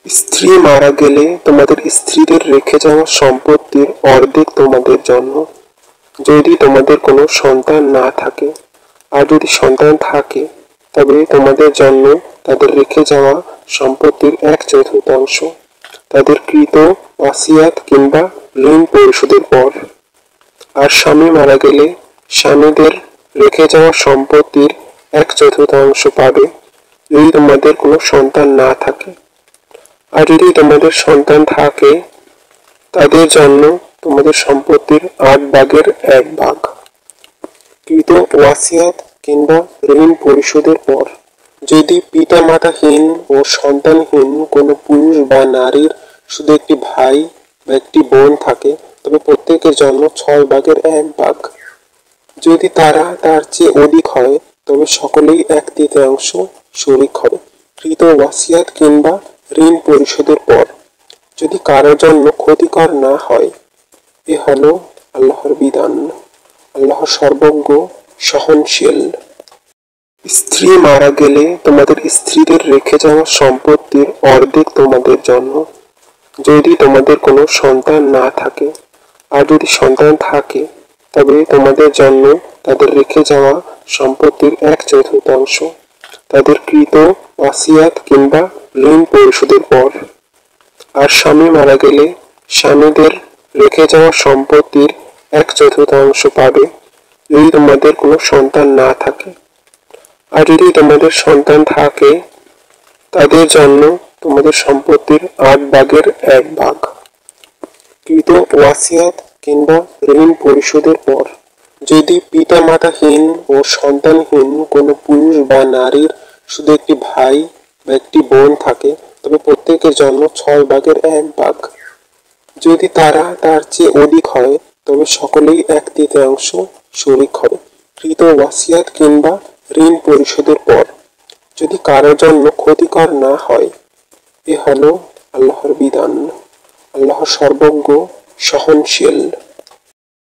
স্ত্রী মারা গেলে তোমাদের স্ত্রীদের রেখে যাওয়া সম্পত্তির অর্ধেক তোমাদের জন্য, যদি তোমাদের কোনো সন্তান না থাকে। আর যদি সন্তান থাকে তবে তোমাদের জন্য তাদের রেখে যাওয়া সম্পত্তির 1/4 তাদের কৃত ওয়াসিয়াত কিংবা ঋণ পরিশোধের পর। আর স্বামী মারা গেলে স্বামীদের রেখে যাওয়া সম্পত্তির 1/4 পাবে, যদি তোমাদের কোনো সন্তান না থাকে। আর যদি তোমাদের সন্তান থাকে তাদের জন্য তোমাদের সম্পত্তির 8/1 কৃত ওয়াসিয়াত কিংবা ঋণ পরিশোধের পর। যদি পিতা মাতাহীন ও সন্তানহীন কোনো পুরুষ বা নারীর শুধু একটি ভাই বা একটি বোন থাকে, তবে প্রত্যেকের জন্য 6/1। যদি তারা তার চেয়ে অধিক হয় তবে সকলেই 1/3 শরিক হবে কৃত ওয়াসিয়াত কিংবা ঋণ পরিশোধের পর, যদি কারোর জন্য ক্ষতিকর না হয়। এ হলো আল্লাহর বিধান। আল্লাহ সর্বজ্ঞ, সহনশীল। স্ত্রী মারা গেলে তোমাদের স্ত্রীদের রেখে যাওয়া সম্পত্তির অর্ধেক তোমাদের জন্য, যদি তোমাদের কোনো সন্তান না থাকে। আর যদি সন্তান থাকে তবে তোমাদের জন্য তাদের রেখে যাওয়া সম্পত্তির 1/4 তাদের কৃত ওয়াসিয়াত কিংবা ঋণ পরিশোধের পর। আর স্বামী মারা গেলে স্বামীদের রেখে যাওয়া সম্পত্তির 1/4 পাবে, যদি তোমাদের কোনো সন্তান না থাকে। আর যদি তোমাদের সন্তান থাকে তাদের জন্য তোমাদের সম্পত্তির 8/1 কৃত ওয়াসিয়াত কিংবা ঋণ পরিশোধের পর। যদি পিতা মাতাহীন ও সন্তানহীন কোনো পুরুষ বা নারীর শুধু একটি ভাই বা একটি বোন থাকে, তবে প্রত্যেকের জন্য 6/1। যদি তারা তার চেয়ে অধিক হয় তবে সকলেই 1/3 শরিক হবে কৃত ওয়াসিয়াত কিংবা ঋণ পরিশোধের পর, যদি কারোর জন্য ক্ষতিকর না হয়। এ হলো আল্লাহর বিধান। আল্লাহ সর্বজ্ঞ, সহনশীল।